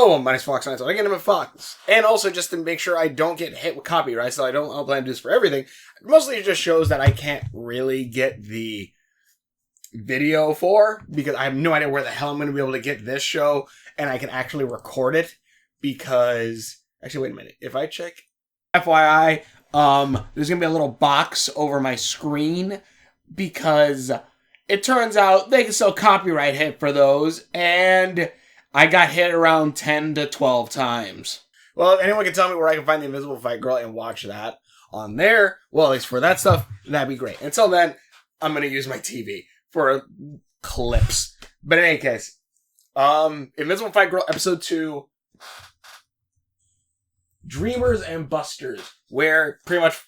Hello, my name's Fox9, so I get him at Fox. And also just to make sure I don't get hit with copyright, so I'll plan to do this for everything. Mostly it just shows that I can't really get the video for, because I have no idea where the hell I'm going to be able to get this show, and I can actually record it, because... Actually, wait a minute. If I check... FYI, there's going to be a little box over my screen, because it turns out they can still copyright hit for those, and I got hit around 10 to 12 times. Well, if anyone can tell me where I can find the Invisible Fight Girl and watch that on there, well, at least for that stuff, that'd be great. Until then, I'm going to use my TV for clips. But in any case, Invincible Fight Girl Episode 2, Dreamers and Busters, where pretty much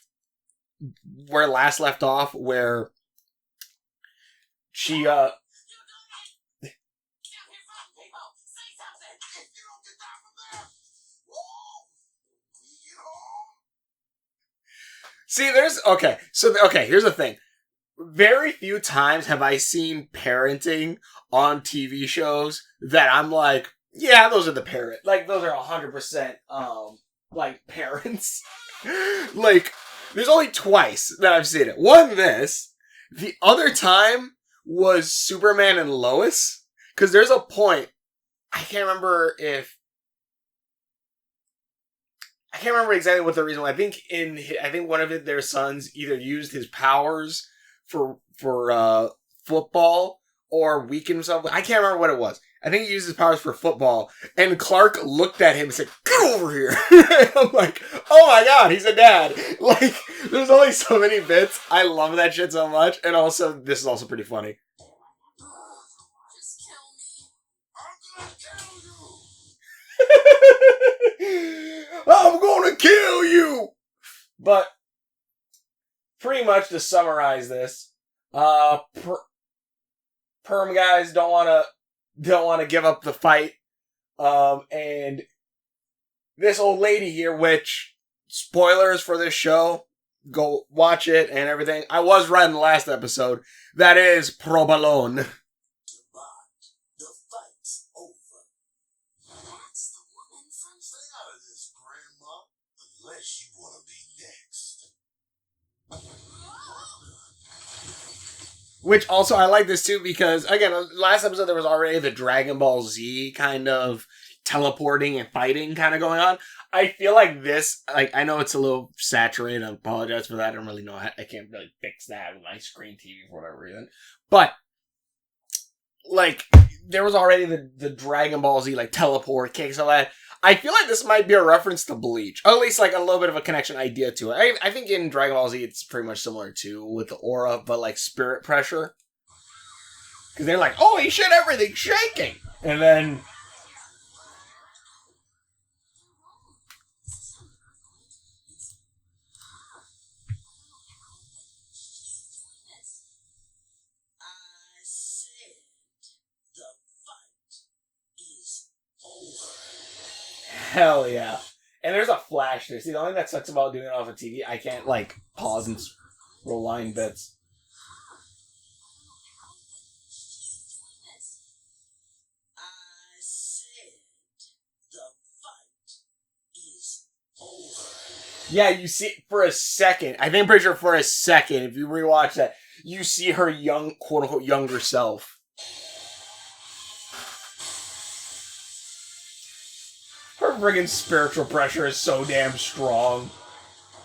where last left off, where she, see, here's the thing. Very few times have I seen parenting on TV shows that I'm like, yeah, those are the parent. Like, those are 100%, like, parents. Like, there's only twice that I've seen it. One, this. The other time was Superman and Lois. Because there's a point, I can't remember exactly what the reason was. I think one of their sons either used his powers for football or weakened himself. I can't remember what it was. I think he used his powers for football, and Clark looked at him and said, "Get over here!" I'm like, "Oh my god, he's a dad!" Like, there's only so many bits. I love that shit so much, and also this is also pretty funny. Just kill me. I'm gonna kill you. But pretty much to summarize this, perm guys don't want to give up the fight, and this old lady here, which spoilers for this show, go watch it and everything. I was right in the last episode. That is Provolone. Which also, I like this too, because, again, last episode there was already the Dragon Ball Z kind of teleporting and fighting kind of going on. I feel like this, like, I know it's a little saturated, I apologize for that, I don't really know, I can't really fix that with my screen TV for whatever reason. But, like, there was already the Dragon Ball Z, like, teleport kicks, all that. I feel like this might be a reference to Bleach. Or at least, like, a little bit of a connection idea to it. I think in Dragon Ball Z, it's pretty much similar, too, with the aura, but, like, spirit pressure. Because they're like, holy shit, everything's shaking! And then... Hell yeah. And there's a flash there. See, the only thing that sucks about doing it off of TV, I can't, like, pause and rewind bits. Yeah, you see, for a second, I'm pretty sure for a second, if you rewatch that, you see her young, quote-unquote, younger self. Her friggin' spiritual pressure is so damn strong.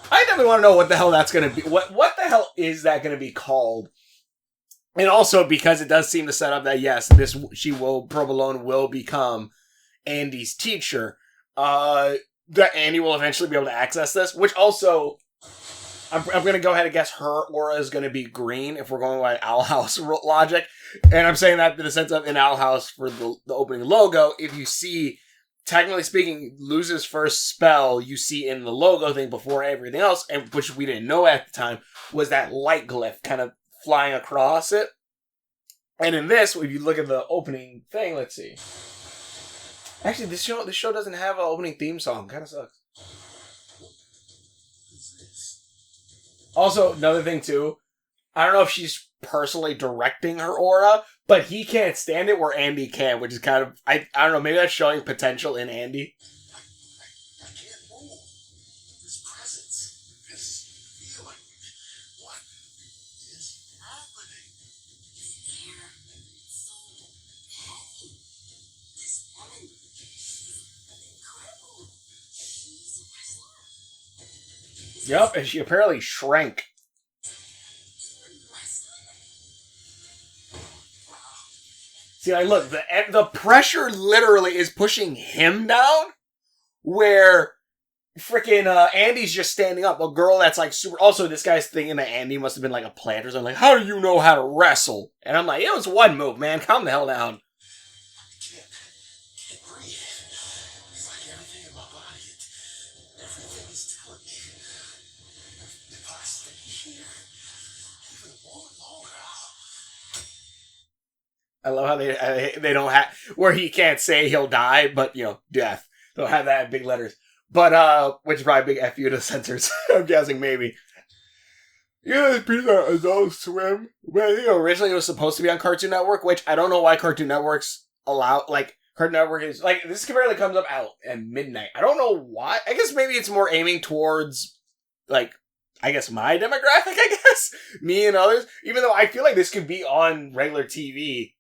I definitely want to know what the hell that's going to be. What the hell is that going to be called? And also, because it does seem to set up that, yes, Provolone will become Andy's teacher. That Andy will eventually be able to access this, which also, I'm going to go ahead and guess her aura is going to be green if we're going by Owl House logic. And I'm saying that in the sense of in Owl House for the opening logo, if you see, technically speaking, Luz's first spell you see in the logo thing before everything else, and which we didn't know at the time, was that light glyph kind of flying across it. And in this, if you look at the opening thing, let's see. Actually, this show doesn't have an opening theme song. Kind of sucks. Also, another thing too, I don't know if she's personally directing her aura, but he can't stand it where Andy can, which is kind of, I don't know, maybe that's showing potential in Andy. I can't move. This presence, this feeling. What is happening? Here, so heavy. This woman, she's incredible. She's a wrestler. Yep, and she apparently shrank. See, like, look, the pressure literally is pushing him down, where freaking Andy's just standing up. A girl that's like super. Also, this guy's thinking that Andy must have been like a plant or something. Like, how do you know how to wrestle? And I'm like, it was one move, man. Calm the hell down. Can't breathe. It's like everything in my body, everything is telling me if I stay here even a moment longer, I love how they don't have where he can't say he'll die, but death. They'll have that in big letters. But which is probably big FU to censors. I'm guessing maybe. This piece of Adult Swim. Well, originally it was supposed to be on Cartoon Network, which I don't know why Cartoon Networks allow. Like Cartoon Network is like this apparently comes up out at midnight. I don't know why. I guess maybe it's more aiming towards like. I guess my demographic. I guess me and others. Even though I feel like this could be on regular TV.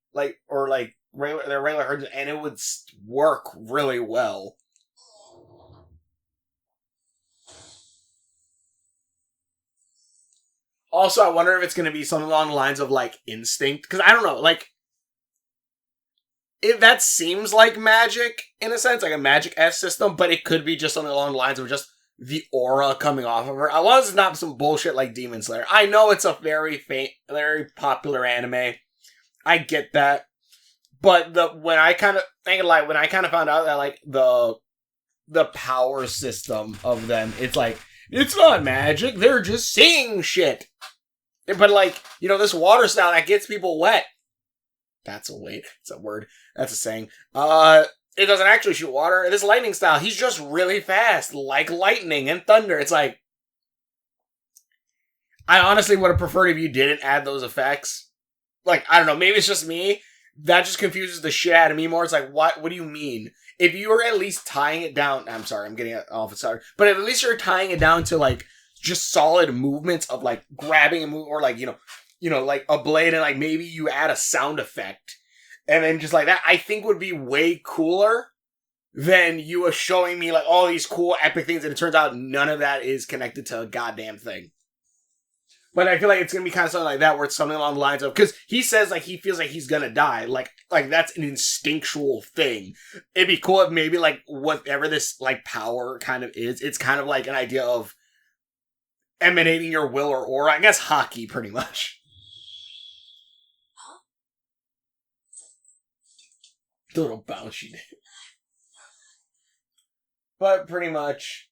Their regular herds, and it would work really well. Also, I wonder if it's going to be something along the lines of, like, Instinct. Because I don't know, like, that seems like magic, in a sense, like a magic-esque system, but it could be just something along the lines of just the aura coming off of her. As long as it's not some bullshit like Demon Slayer. I know it's a very popular anime. I get that. But when I kind of found out that like the power system of them, it's like it's not magic. They're just seeing shit. But like this water style that gets people wet. It's a word. That's a saying. It doesn't actually shoot water. This lightning style, he's just really fast, like lightning and thunder. It's like I honestly would have preferred if you didn't add those effects. Like I don't know. Maybe it's just me. That just confuses the shit out of me more. It's like, what do you mean? If you were at least tying it down... I'm sorry, I'm getting off. Sorry. But at least you're tying it down to, like, just solid movements of, like, grabbing a move or, like, like a blade and, like, maybe you add a sound effect. And then just like that, I think would be way cooler than you showing me, like, all these cool, epic things and it turns out none of that is connected to a goddamn thing. But I feel like it's going to be kind of something like that, where it's something along the lines of, because he says, like, he feels like he's going to die. Like that's an instinctual thing. It'd be cool if maybe, like, whatever this, like, power kind of is, it's kind of like an idea of emanating your will or aura. I guess hockey, pretty much. The little bounce she did. But pretty much,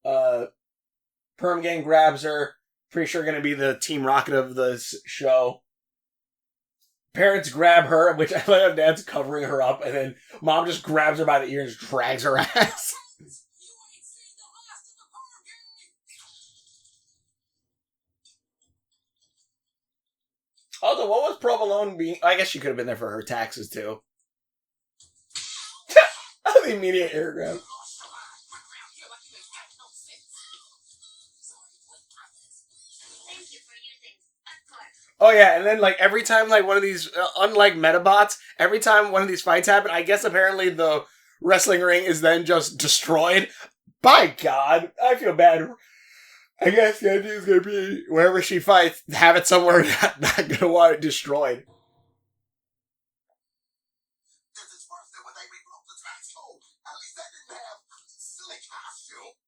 Perm Gang grabs her. Pretty sure going to be the Team Rocket of the show. Parents grab her, which I love Dad's covering her up, and then Mom just grabs her by the ear and just drags her ass. Also, what was Provolone being? I guess she could have been there for her taxes, too. The immediate air grab. Oh yeah, and then like every time like one of these, unlike Metabots, every time one of these fights happen, I guess apparently the wrestling ring is then just destroyed. By God, I feel bad. I guess the idea is gonna be wherever she fights, have it somewhere not gonna want it destroyed.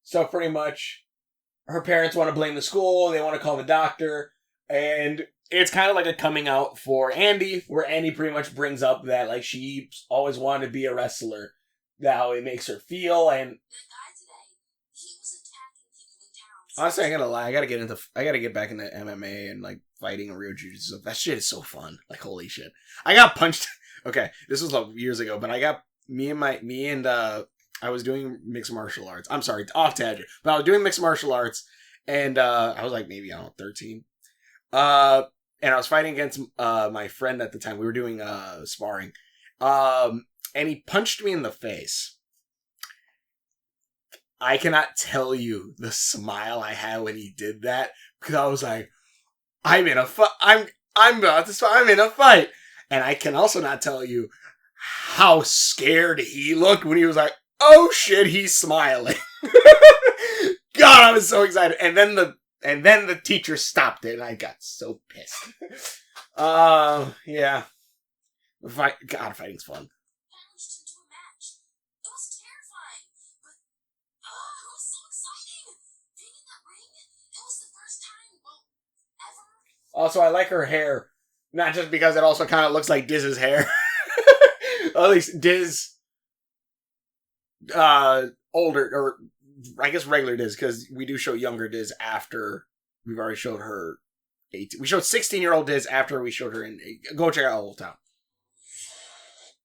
So pretty much, her parents want to blame the school. They want to call the doctor, and it's kind of like a coming out for Andy, where Andy pretty much brings up that like she always wanted to be a wrestler, that how it makes her feel, and honestly, I gotta lie, I gotta get back into MMA and like fighting and real jiu-jitsu. That shit is so fun. Like holy shit, I got punched. Okay, this was like years ago, but I got I was doing mixed martial arts. I'm sorry, off tangent, but I was doing mixed martial arts, and I was like maybe I don't know 13. and I was fighting against my friend at the time. We were doing sparring, and he punched me in the face. I cannot tell you the smile I had when he did that, because I was like, I'm in a fight. I'm about to fight. I'm in a fight. And I can also not tell you how scared he looked when he was like, oh shit, he's smiling. God, I was so excited. And then the teacher stopped it, and I got so pissed. Yeah. God, fighting's fun. Challenged into a match. It was terrifying, but it was so exciting. Being in that ring, it was the first time, well, ever. Also, I like her hair. Not just because it also kind of looks like Diz's hair. At least Diz, older, or I guess regular Diz, because we do show younger Diz after we've already showed her 18. We showed 16-year-old Diz after we showed her in. Go check out Old Town.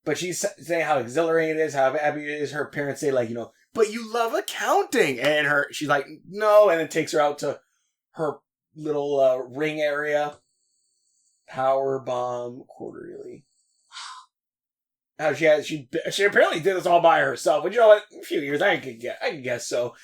But she's saying how exhilarating it is, how happy it is. Her parents say, like, but you love accounting. And she's like, no, and then takes her out to her little ring area. Power bomb quarterly. How she apparently did this all by herself. But you know what? In a few years, I could guess so.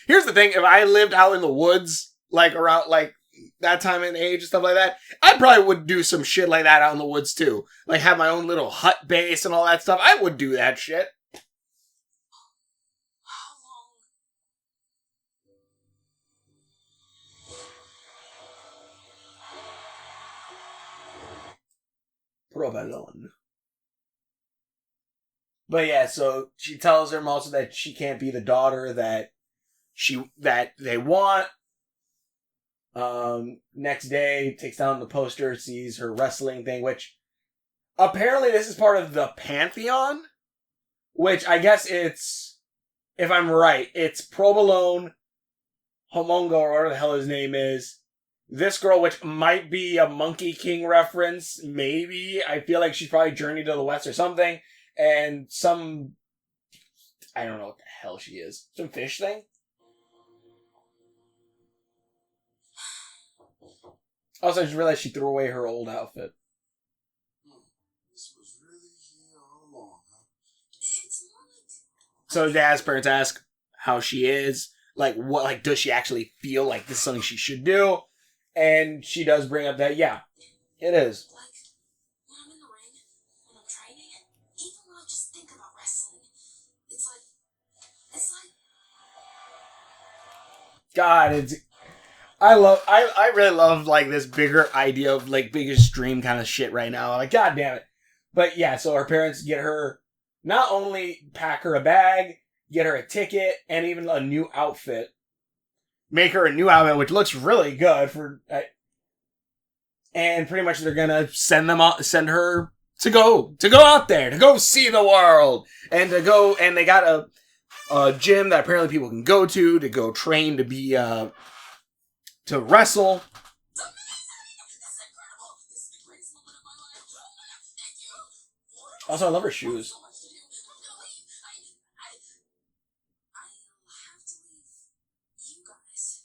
Here's the thing: if I lived out in the woods, like around like that time and age and stuff like that, I probably would do some shit like that out in the woods too. Like have my own little hut base and all that stuff. I would do that shit. How long? Provolone. But yeah, so she tells him also that she can't be the daughter that they want. Next day, takes down the poster, sees her wrestling thing, which apparently this is part of the Pantheon, which I guess it's, if I'm right, it's Provolone, Homongo, or whatever the hell his name is. This girl, which might be a Monkey King reference, maybe. I feel like she's probably Journey to the West or something. And I don't know what the hell she is. Some fish thing? Also, I just realized she threw away her old outfit. This was really here all along, huh? It's more like... So Dad's parents ask how she is. Like, does she actually feel like this is something she should do? And she does bring up that, yeah, it is. Like, when I'm in the ring, when I'm training, even when I just think about wrestling, it's like... God, I really love, like, this bigger idea of, like, biggest dream kind of shit right now. Like, God damn it. But yeah, so her parents get her, not only pack her a bag, get her a ticket, and even a new outfit. Make her a new outfit, which looks really good and pretty much they're gonna send her to go out there, to go see the world, and they got a gym that apparently people can go to go train to be, to wrestle. This is incredible! This is the greatest moment of my life. Oh my God, thank you! Also, I love her shoes. So much to do. I'm gonna leave. I'll have to leave you guys.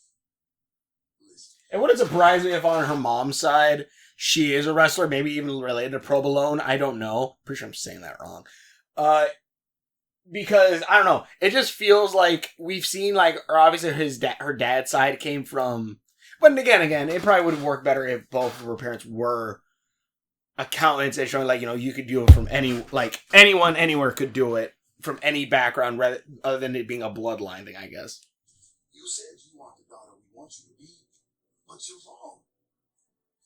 It wouldn't surprise me if on her mom's side, she is a wrestler, maybe even related to Provolone. I don't know. Pretty sure I'm saying that wrong. Because, I don't know, it just feels like we've seen, like, or obviously her dad's side came from, but again, it probably would have worked better if both of her parents were accountants and showing, like, you could do it from anyone, anywhere could do it, from any background, other than it being a bloodline thing, I guess. You said you want the daughter we want you to be, but you're wrong.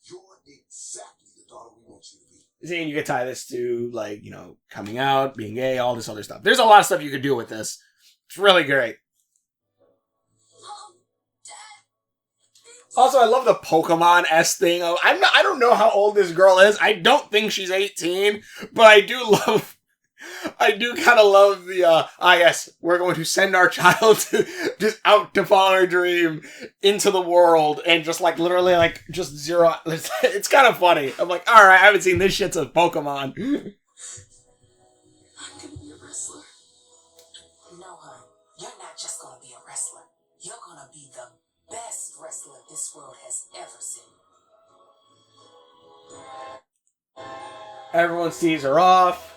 You're exactly the daughter we want you to be. See, and you could tie this to, like, coming out, being gay, all this other stuff. There's a lot of stuff you could do with this. It's really great. Mom, Dad. Also, I love the Pokemon-esque thing. I don't know how old this girl is. I don't think she's 18, but I do kind of love the, yes, we're going to send our child just out to follow her dream into the world, and just, like, literally, like, just zero. It's kind of funny. I'm like, alright, I haven't seen this shit since Pokemon. I'm gonna be a wrestler. No, hon. You're not just gonna be a wrestler. You're gonna be the best wrestler this world has ever seen. Everyone sees her off.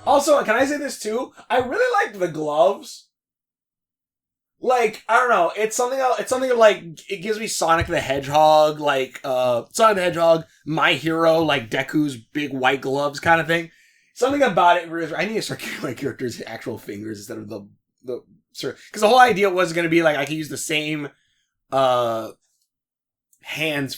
Also, can I say this too? I really liked the gloves. Like, I don't know, it's something like, it gives me Sonic the Hedgehog, like, Sonic the Hedgehog, My Hero, like Deku's big white gloves kind of thing. Something about it, I need to start giving my characters actual fingers instead of the because the whole idea was going to be like, I could use the same, hands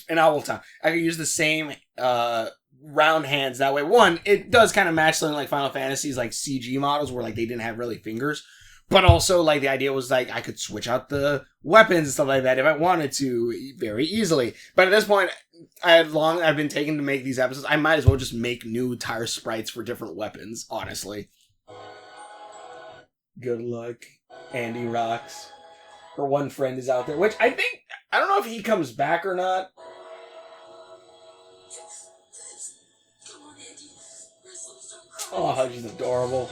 in Owl Town. I could use the same, round hands. That way, one, it does kind of match something like Final Fantasy's like CG models where like they didn't have really fingers, but also like the idea was like I could switch out the weapons and stuff like that if I wanted to very easily. But at this point, I've been taking to make these episodes, I might as well just make new tire sprites for different weapons, honestly. Good luck. Andy rocks. Her one friend is out there, which I don't know if he comes back or not. Come on, Andy. Wrestlers don't cry. Oh, she's adorable.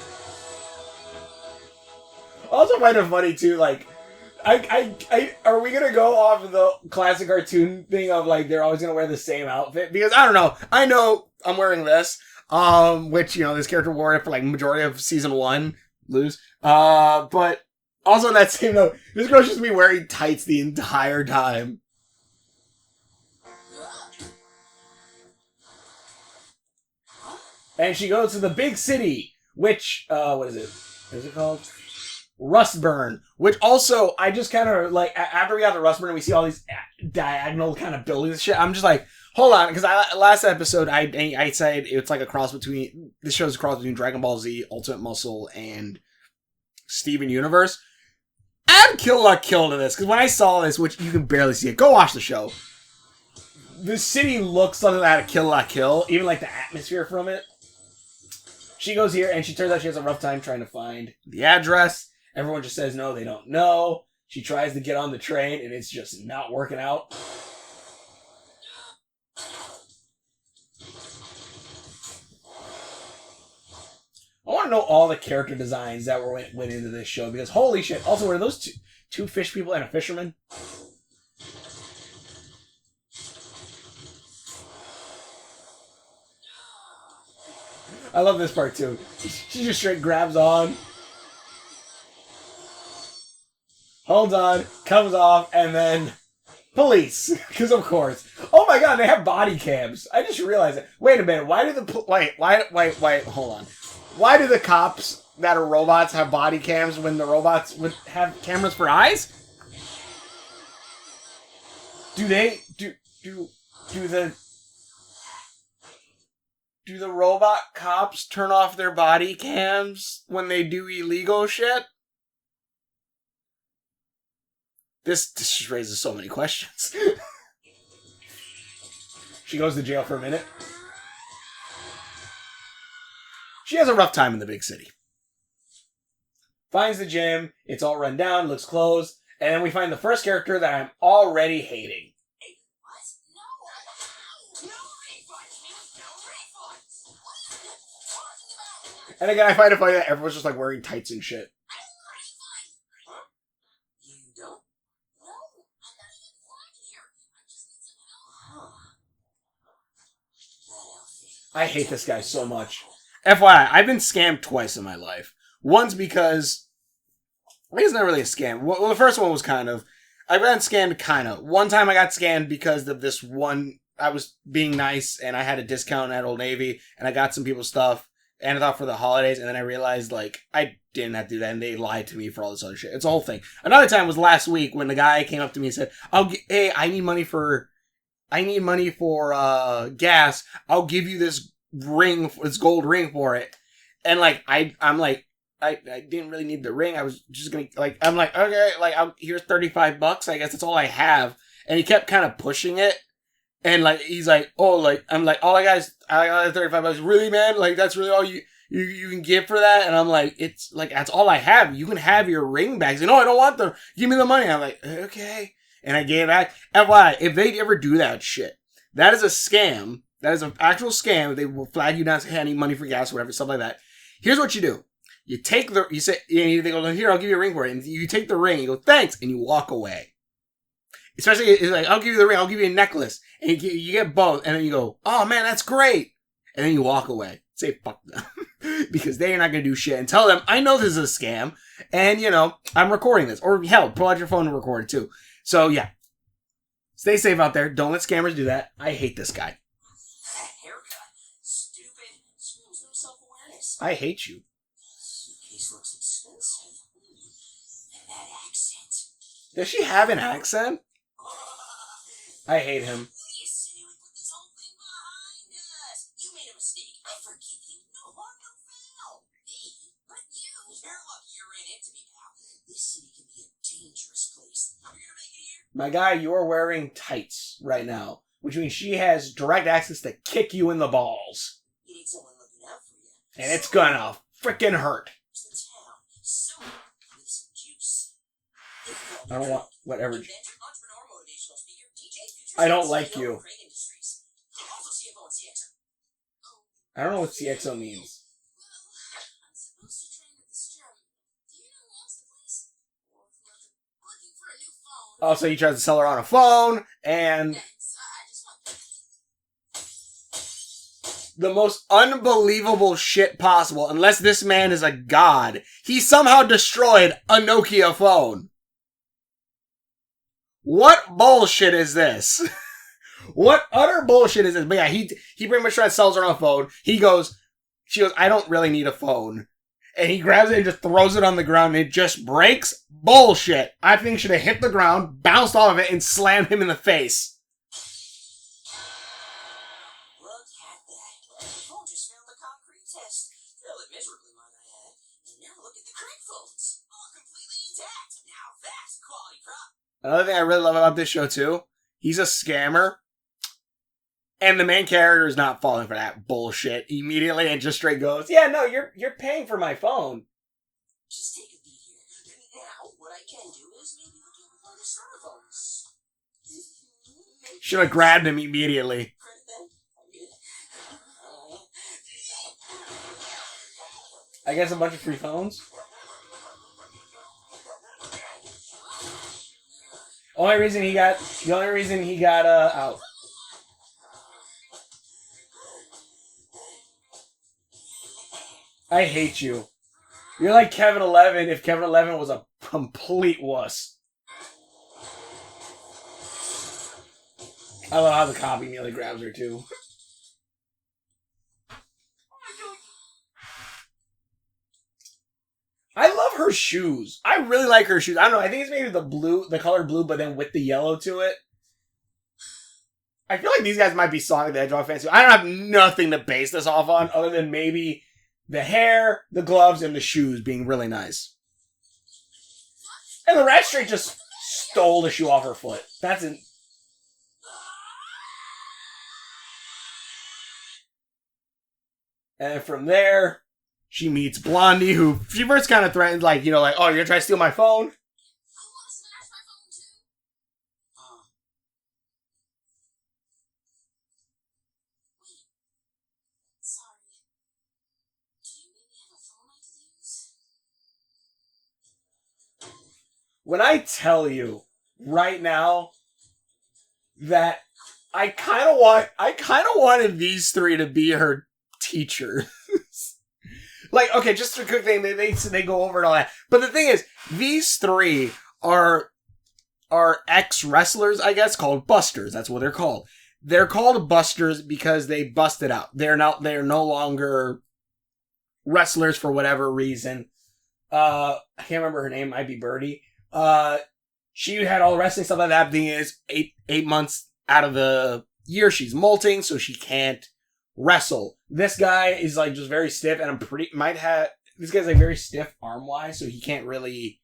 Also find it funny too, like, are we gonna go off of the classic cartoon thing of like they're always gonna wear the same outfit? Because I don't know. I know I'm wearing this, which, you know, this character wore it for like majority of season 1, lose. But also in that same note, this girl should just be wearing tights the entire time. And she goes to the big city, which, what is it? What is it called? Rustburn. Which also, I just kind of, like, after we got to Rustburn and we see all these diagonal kind of buildings and shit, I'm just like, hold on, because last episode, I said it's like a cross between, this show's a cross between Dragon Ball Z, Ultimate Muscle, and Steven Universe. Add Kill La Kill to this, because when I saw this, which you can barely see it, go watch the show. The city looks something out of Kill La Kill, even like the atmosphere from it. She goes here, and she turns out she has a rough time trying to find the address. Everyone just says no, they don't know. She tries to get on the train, and it's just not working out. I want to know all the character designs that went into this show, because holy shit. Also, were those two fish people and a fisherman? I love this part too. She just straight grabs on, holds on, comes off, and then police. Because of course. Oh my god, they have body cams. I just realized it. Wait a minute. Why do the wait? Hold on. Why do the cops that are robots have body cams when the robots would have cameras for eyes? Do the robot cops turn off their body cams when they do illegal shit? This just raises so many questions. She goes to jail for a minute. She has a rough time in the big city. Finds the gym. It's all run down, looks closed. And then we find the first character that I'm already hating. What? No! No refunds means no refunds! What are you talking about? And again, I find it funny that everyone's just like wearing tights and shit. I don't want a refund! Huh? You don't? No! I'm not even flying here! I just need some help. Huh. I hate this guy so much. FYI, I've been scammed twice in my life. Once because... I think it's not really a scam. Well, the first one was kind of... I've been scammed kind of. One time I got scammed because of this one... I was being nice and I had a discount at Old Navy and I got some people's stuff and I thought for the holidays and then I realized like I didn't have to do that and they lied to me for all this other shit. It's a whole thing. Another time was last week when the guy came up to me and said, hey, I need money for gas. I'll give you this gold ring for it. And like I'm like I didn't really need the ring. I was just gonna like I'm like okay, like here's $35. I guess that's all I have. And he kept kind of pushing it. And like he's like, oh, like I'm like all I got $35. Really, man? Like that's really all you can give for that? And I'm like, it's like that's all I have. You can have your ring back. He's like, no, I don't want them. Give me the money. I'm like, okay. And I gave it back. FYI, if they ever do that shit, that is a scam. That is an actual scam. They will flag you down, say, hey, I need money for gas, whatever, stuff like that. Here's what you do. You take they go, here, I'll give you a ring for it. And you take the ring, you go, thanks, and you walk away. Especially, it's like, I'll give you the ring, I'll give you a necklace. And you get both, and then you go, oh man, that's great. And then you walk away. Say fuck them. Because they're not going to do shit. And tell them, I know this is a scam, and, you know, I'm recording this. Or, hell, pull out your phone and record it, too. So, yeah. Stay safe out there. Don't let scammers do that. I hate this guy. That haircut. Stupid. Screams no self-awareness. I hate you. Suitcase looks expensive. And that accent. Does she have an accent? I hate him. You say we put this whole thing behind us. You made a mistake. I forgive you. No harm, no foul. Me? But you? You're lucky you're in it to be pal. This city can be a dangerous place. Are we gonna make it here? My guy, you're wearing tights right now. Which means she has direct access to kick you in the balls. You need someone looking out for you. And it's gonna frickin' hurt. It's the town. Someone with some juice. I don't want whatever. Inventor, entrepreneur, motivational speaker, DJ, futurist, I don't like CEO, you. Crane Industries. Also CFO and CXO. I don't know what CXO means. Well, I'm supposed to train at this gym. Do you know who owns the place? Or if not, I'm looking for a new phone. Also, he tries to sell her on a phone, and Thanks. I just want... the most unbelievable shit possible, unless this man is a god, he somehow destroyed a Nokia phone. What bullshit is this? What utter bullshit is this? But yeah, he pretty much tries to sell her on a phone. She goes, I don't really need a phone. And he grabs it and just throws it on the ground and it just breaks. Bullshit. I think he should have hit the ground, bounced off of it, and slammed him in the face. Look at that. The phone just failed the concrete test. Failed it miserably, might I add. And now look at the crank phones. All completely intact. Now that's a quality prop. Another thing I really love about this show, too, he's a scammer. And the main character is not falling for that bullshit immediately and just straight goes, yeah, no, you're paying for my phone. Just take a beat here. Now, what I can do is maybe look at one of the starter phones. Should have grabbed him immediately. Credit them. I guess a bunch of free phones. The only reason he got out. I hate you. You're like Kevin 11 if Kevin 11 was a complete wuss. I love how the cop immediately grabs her too. I love her shoes. I really like her shoes. I don't know. I think it's maybe the color blue, but then with the yellow to it. I feel like these guys might be Sonic the Hedgehog fans too. I don't have nothing to base this off on other than maybe the hair, the gloves, and the shoes being really nice. And the rat straight just stole the shoe off her foot. That's an... And from there, she meets Blondie, who she first kind of threatens, like, you know, like, oh, you're gonna try to steal my phone? I want to smash my phone too. Wait. Sorry. Do you maybe have a phone I could use? When I tell you right now that I kind of wanted these three to be her teachers. Like, okay, just a quick thing. They go over and all that. But the thing is, these three are ex-wrestlers, I guess, called Busters. That's what they're called. They're called Busters because they busted out. They're no longer wrestlers for whatever reason. I can't remember her name. Might be Birdie. She had all the wrestling stuff like that. The thing is, 8 months out of the year, she's molting, so she can't wrestle. This guy is like just very stiff, and this guy's like very stiff arm-wise, so he can't really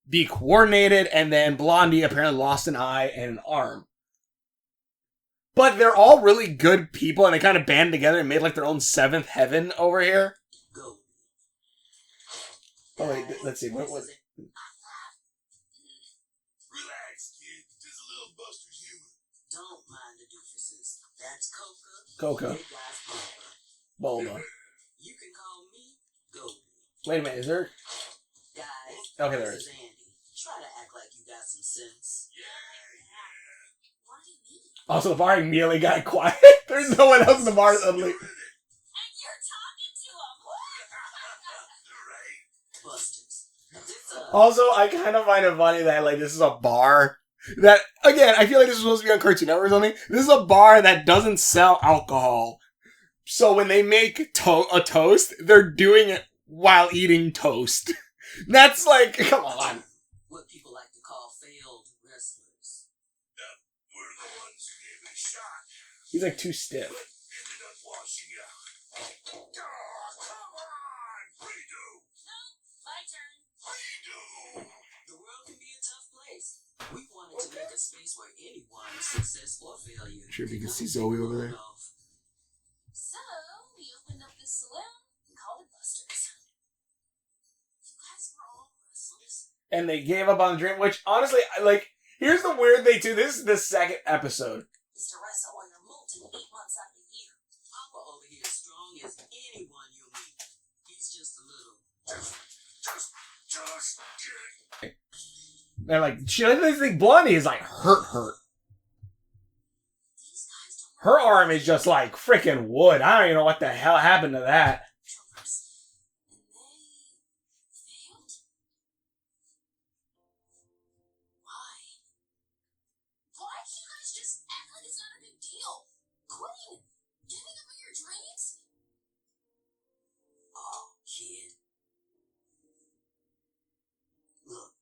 be coordinated. And then Blondie apparently lost an eye and an arm. But they're all really good people, and they kind of band together and made like their own seventh heaven over here. Go. Oh wait, let's see. What was it? Relax, kid. Just a little Buster's humor. Don't mind the doofuses. That's Coca. Coca. Big guy's Papa. Bulba. You can call me Goldie. Wait a minute, is there... Guys, Okay, there this is. Andy. Try to act like you got some sense. Yeah. Also, the bar immediately got quiet. There's no one else in the bar suddenly. And you're talking to him. Busters. This, Also, I kind of find it funny that, like, this is a bar that, again, I feel like this is supposed to be on Cartoon Network or something. This is a bar that doesn't sell alcohol. So when they make a toast, they're doing it while eating toast. That's like, come on. what people like to call failed wrestlers. We're the ones who gave it a shot. He's like too stiff. But ended up washing out. Oh, come on! Redo! No, my turn. Redo! The world can be a tough place. We wanted to make a space where anyone, success or failure, Sure, if you can come see and Zoe take over the there. load off. So, we opened up this saloon and called it Buster's. You guys were all wrestlers. And they gave up on the dream, which, honestly, here's the weird thing, too. This is the second episode. Is to wrestle when you're molting 8 months out of the year. Papa over here is strong as anyone you'll meet. He's just a little. Just kidding. They're like, she doesn't think Blondie is, like, hurt. These guys don't Her arm is just, like, freaking wood. I don't even know what the hell happened to that. controllers. And they failed? Why? Why can't you guys just act like it's not a big deal? Quitting? Giving up on your dreams? Oh, kid. Look,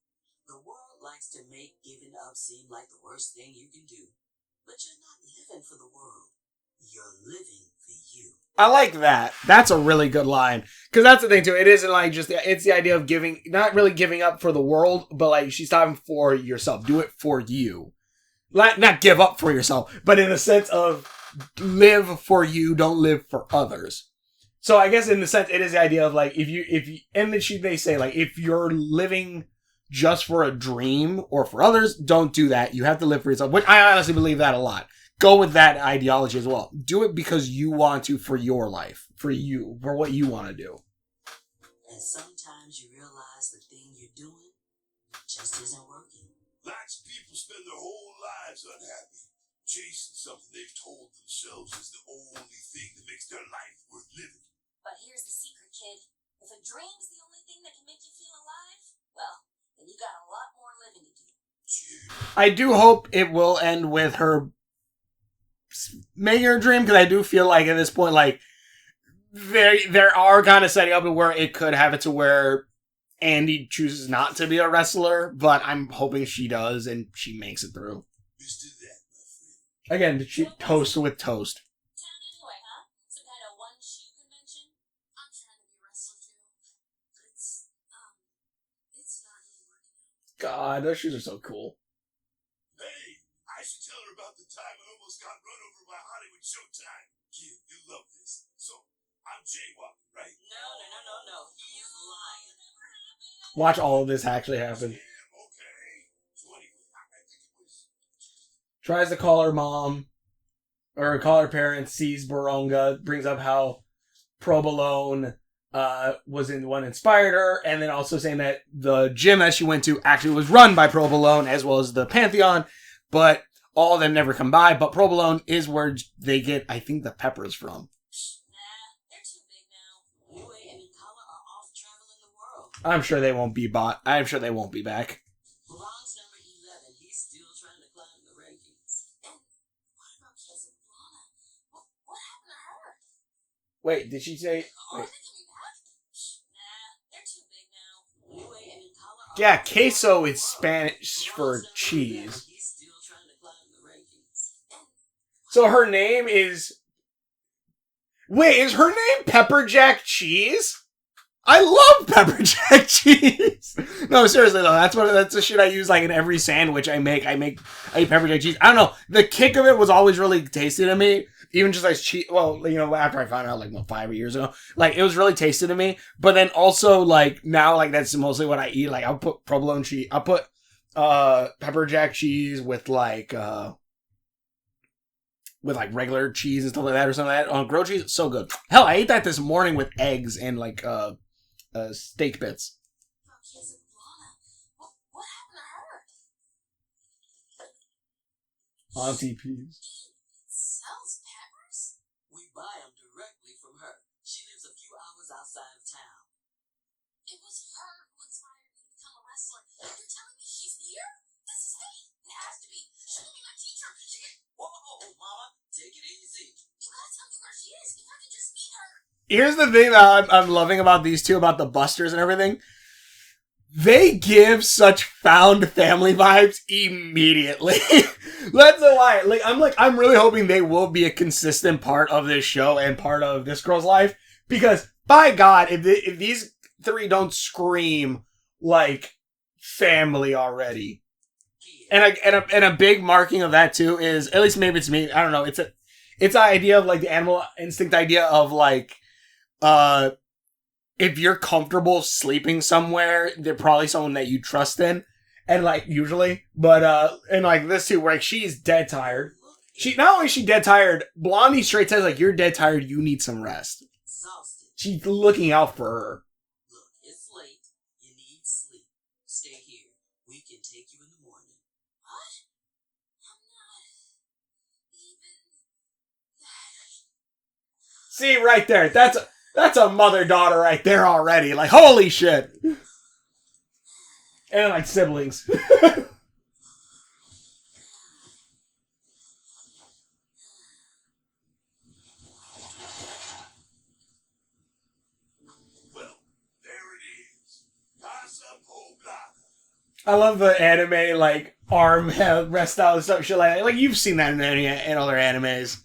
the world likes to make giving up seem like the worst thing you can do. But you're not living for the world. You're living for you. I like that. That's a really good line. Because that's the thing, too. It isn't like just, it's the idea of not really giving up for the world, but like she's stopping for yourself. Do it for you. Not give up for yourself, but in the sense of live for you, don't live for others. So I guess in the sense, it is the idea of like, if you, and then they say like, if you're living just for a dream or for others, don't do that. You have to live for yourself, which I honestly believe that a lot. Go with that ideology as well. Do it because you want to, for your life, for you, for what you want to do. And sometimes you realize the thing you're doing just isn't working. Lots of people spend their whole lives unhappy. Chasing something they've told themselves is the only thing that makes their life worth living. But here's the secret, kid. If a dream's the only thing that can make you feel alive, well, then you got a lot more living to do. Gee. I do hope it will end with her making her dream, because I do feel like at this point, like, there are kind of setting up where it could have it to where Andy chooses not to be a wrestler, but I'm hoping she does and she makes it through. Just do that, my friend. Again, she toast with toast. Town anyway, huh? Some kind of one-shoe convention? I'm trying to be a wrestler too. But it's not really working out. God, those shoes are so cool. Hey, I should tell her about the time I almost got run over by Hollywood Showtime. Kid, you love this. So, I'm jaywalking, right? No. He's lying. Watch all of this actually happen. Yeah, okay. So anyway, I think it was... Tries to call her mom, or call her parents, sees Boronga, brings up how Provolone was the one inspired her, and then also saying that the gym that she went to actually was run by Provolone, as well as the Pantheon, but all of them never come by, but Provolone is where they get, I think, the peppers from. Nah, they're too big now. Lue and Mikala are off traveling the world. I'm sure they won't be I'm sure they won't be back. Ron's number 11. He's still trying to climb the rankings. And what about Casablanca? What happened to her? Wait, did she say... Are Wait. they coming back? Nah, they're too big now. Lue and Mikala are Yeah, off queso traveling is the world. Spanish for Ron's number 11. cheese. He's still trying to climb the rankings. So her name is... Wait, is her name Pepper Jack Cheese? I love Pepper Jack Cheese. No, seriously though, that's the shit I use like in every sandwich I make. I eat Pepper Jack Cheese. I don't know. The kick of it was always really tasty to me. Even just like cheese. Well, you know, after I found out like 5 years ago, like it was really tasty to me. But then also like now, like that's mostly what I eat. Like I'll put provolone cheese. I'll put pepper jack cheese with like regular cheese and stuff like that or something like that. On grilled cheese, it's so good. Hell, I ate that this morning with eggs and like steak bits. About Casablanca? What happened to her? Auntie Peas. It sells peppers? We buy them directly from her. She lives a few hours outside of town. It was her who inspired me to become a wrestler. You're telling me she's here? This is fate. It has to be. She will be my teacher. She can... Whoa, Mama, take it easy. You gotta tell me where she is. If I can just meet her. Here's the thing that I'm loving about these two, about the Busters and everything. They give such found family vibes immediately. That's why. I'm really hoping they will be a consistent part of this show and part of this girl's life. Because, by God, if these three don't scream like family already. And a big marking of that too is, at least maybe it's me, I don't know, it's an idea of like the animal instinct idea of like, if you're comfortable sleeping somewhere, they're probably someone that you trust in. And like, usually. But, and like this too, where like, she's dead tired. Not only is she dead tired, Blondie straight says like, you're dead tired, you need some rest. Exhausted. She's looking out for her. Look, it's late. You need sleep. Stay here. We can take you in the morning. What? I'm not even that. See, right there. That's a mother-daughter right there already. Like, holy shit. And like siblings. Well, there it is. Casablanca. I love the anime, like, arm rest out and stuff, shit like that. Like, you've seen that in other animes.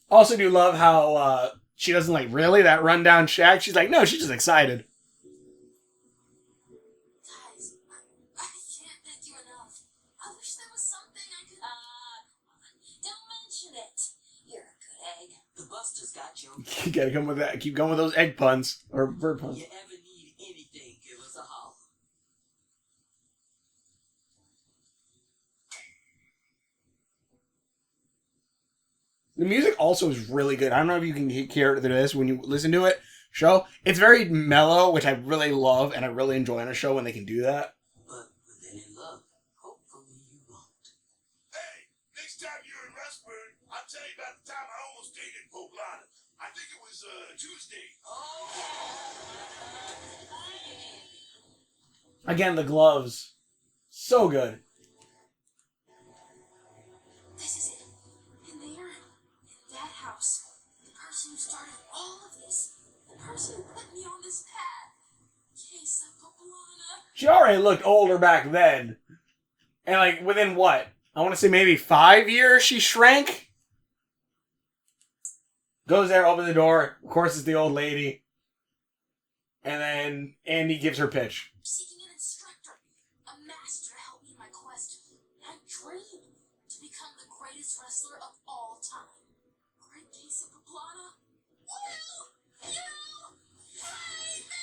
Also do love how, she doesn't like, really, that rundown shack? She's like, no, she's just excited. Guys, I can't thank you enough. I wish there was something I could... don't mention it. You're a good egg. The Busters got your... You gotta come with that. Keep going with those egg puns. Or bird puns. You ever need anything, give us a holler. The music also is really good. I don't know if you can hear this when you listen to it. Show. It's very mellow, which I really love, and I really enjoy on a show when they can do that. But with any luck, hopefully you won't. Hey, next time you're in Rustburn, I'll tell you about the time I almost dated Poblana. I think it was Tuesday. Again, the gloves. So good. This is it. In there, in that house, the person who started all of this, the person who put me on this path, Quesapoblana. She already looked older back then. And like, within what? I want to say maybe 5 years she shrank? Goes there, opens the door. Of course, it's the old lady. And then Andy gives her pitch. Seeking an instructor, a master to help me in my quest. I dream to become the greatest wrestler of all time. Great Quesapoblana. Will you save me?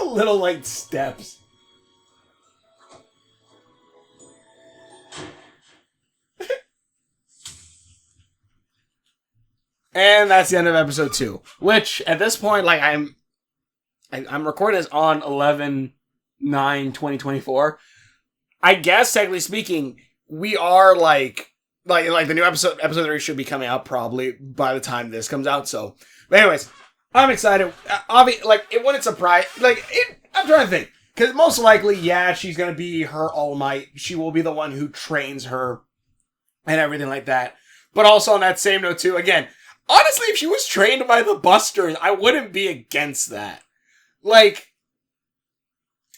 A little, like, steps. And that's the end of episode 2. Which, at this point, like, I'm recording this on 11/9/2024. I guess, technically speaking, we are, like the new episode 3 should be coming out probably by the time this comes out, so. But anyways, I'm excited. It wouldn't surprise, I'm trying to think. Because most likely, yeah, she's going to be her All Might. She will be the one who trains her and everything like that. But also on that same note, too, again, honestly, if she was trained by the Busters, I wouldn't be against that. Like,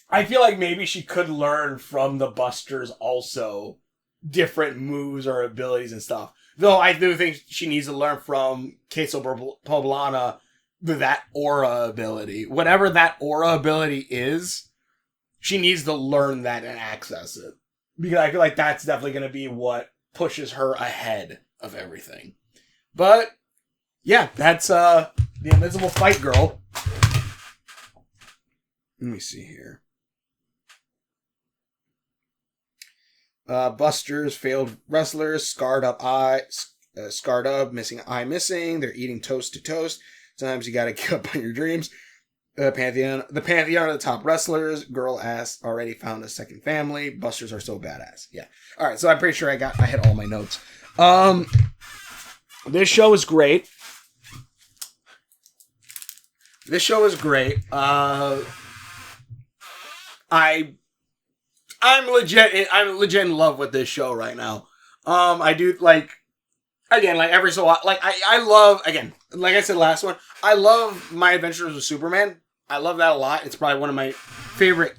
I feel like maybe she could learn from the Busters also different moves or abilities and stuff. Though I do think she needs to learn from Queso Poblana that aura ability. Whatever that aura ability is, she needs to learn that and access it. Because I feel like that's definitely going to be what pushes her ahead of everything. But, yeah, that's the Invincible Fight Girl. Let me see here. Busters, failed wrestlers, scarred up, missing eye missing. They're eating toast to toast. Sometimes you gotta give up on your dreams. The Pantheon are the top wrestlers. Girl ass already found a second family. Busters are so badass. Yeah. All right. So I'm pretty sure I hit all my notes. This show is great. I'm legit in love with this show right now. I do every so often, I love, again, like I said last one, I love My Adventures with Superman. I love that a lot. It's probably one of my favorite,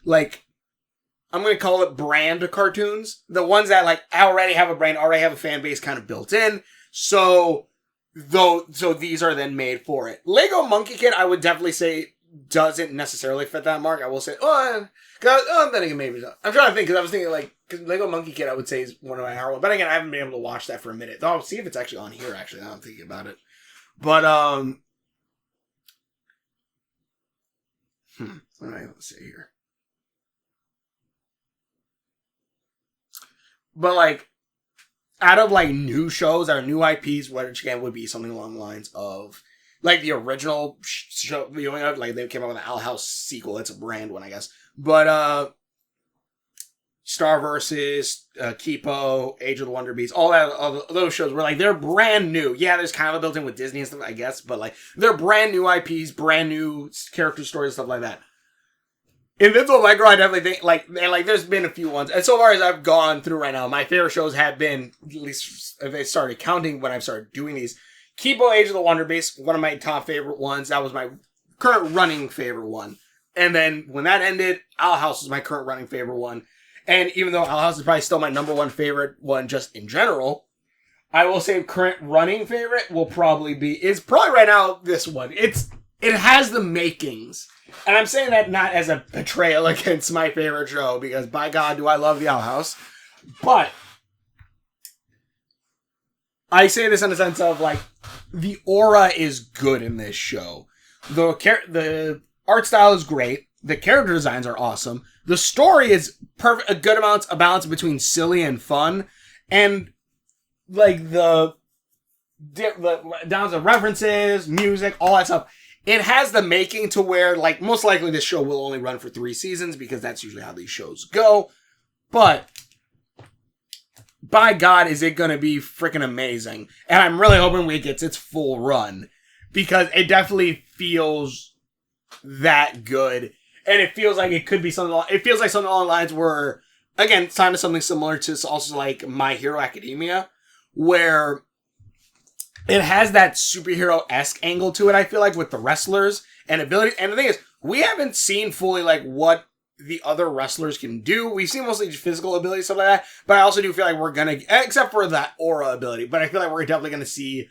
I'm going to call it brand cartoons. The ones that, already have a brand, already have a fan base kind of built in. So these are then made for it. Lego Monkey Kid, I would definitely say, doesn't necessarily fit that mark. I will say, then again, maybe not. I'm trying to think, because I was thinking, because Lego Monkey Kid, I would say, is one of my higher ones. But again, I haven't been able to watch that for a minute. I'll see if it's actually on here, actually, now I'm thinking about it. But, what am I going to say here? But, out of, new shows or new IPs, which, again, would be something along the lines of, the original show, they came out with an Owl House sequel. It's a brand one, I guess. But, Star vs. Kipo, Age of the Wonder Beasts, all those shows were, they're brand new. Yeah, there's kind of a built-in with Disney and stuff, I guess, but, they're brand new IPs, brand new character stories, stuff like that. Invincible Micro, I definitely think, there's been a few ones. And so far as I've gone through right now, my favorite shows have been, at least if I started counting when I've started doing these, Kipo, Age of the Wonder Beasts, one of my top favorite ones. That was my current running favorite one. And then when that ended, Owl House was my current running favorite one. And even though Owl House is probably still my number one favorite one just in general, I will say current running favorite is probably right now this one. It has the makings. And I'm saying that not as a betrayal against my favorite show, because by God, do I love the Owl House. But I say this in the sense of, the aura is good in this show. The art style is great. The character designs are awesome. The story is perfect, a good amount of balance between silly and fun. And, the down to references, music, all that stuff. It has the making to where, most likely this show will only run for 3 seasons, because that's usually how these shows go. But by God, is it going to be freaking amazing. And I'm really hoping it gets its full run, because it definitely feels that good. And it feels like it could be something along the lines where, again, it's kind of something similar to also My Hero Academia, where it has that superhero-esque angle to it, I feel with the wrestlers and abilities. And the thing is, we haven't seen fully, what the other wrestlers can do. We've seen mostly just physical abilities, stuff like that. But I also do feel like we're gonna, except for that aura ability, but I feel like we're definitely gonna see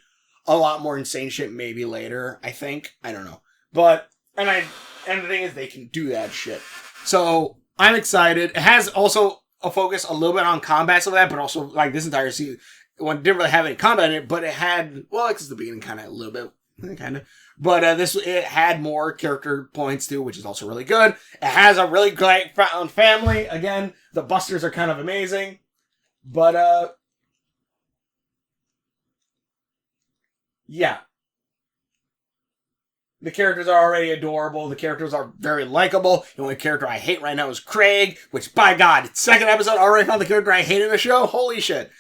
a lot more insane shit maybe later, I think. I don't know. But, and the thing is, they can do that shit. So, I'm excited. It has also a focus a little bit on combat, stuff like that, but also, this entire season, one didn't really have any combat in it, but it had, it's the beginning kind of a little bit, kind of. But it had more character points too, which is also really good. It has a really great family. Again, the Busters are kind of amazing. But, yeah. The characters are already adorable. The characters are very likable. The only character I hate right now is Craig, which, by God, second episode already found the character I hate in the show. Holy shit.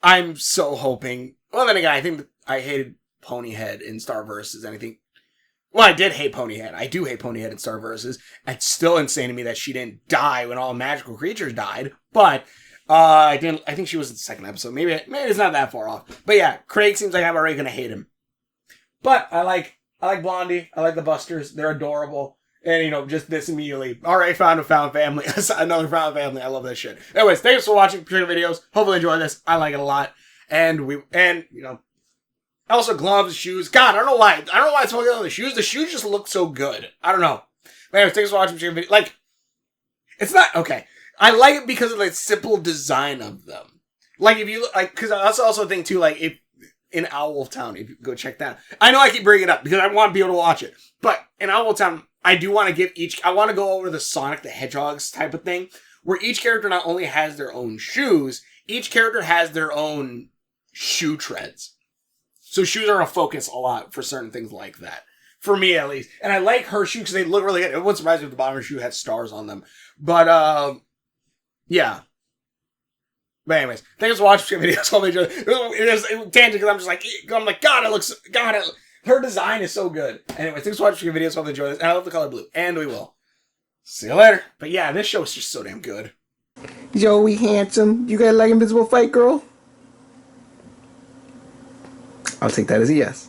I'm so hoping. Well, then again, I think I hated Ponyhead in Star vs. anything. Well, I did hate Ponyhead. I do hate Ponyhead in Star vs. It's still insane to me that she didn't die when all magical creatures died. But I think she was in the second episode. Maybe it's not that far off. But yeah, Craig seems like I'm already gonna hate him. But I like Blondie. I like the Busters. They're adorable. And, just this immediately. Alright, found a found family. Another found family. I love that shit. Anyways, thanks for watching videos. Hopefully you enjoy this. I like it a lot. And, also gloves, shoes. God, I don't know why it's focused on the shoes. The shoes just look so good. I don't know. But anyways, thanks for watching videos. It's not, okay. I like it because of the simple design of them. If you look, because that's also a thing too, if, in Owl Town, if you go check that. I know I keep bringing it up because I want to be able to watch it. But in Owl Town, I do want to I want to go over the Sonic the Hedgehog's type of thing, where each character not only has their own shoes, each character has their own shoe treads. So shoes are a focus a lot for certain things like that. For me, at least. And I like her shoes because they look really good. It wouldn't surprise me if the bottom of her shoe had stars on them. But, yeah. But anyways, thanks for watching videos. It was tangent because I'm like, God, it looks, her design is so good. Anyways, thanks for watching videos. Hope you enjoy this. And I love the color blue. And we will. See you later. But yeah, this show is just so damn good. Joey handsome. You guys like Invincible Fight Girl? I'll take that as a yes.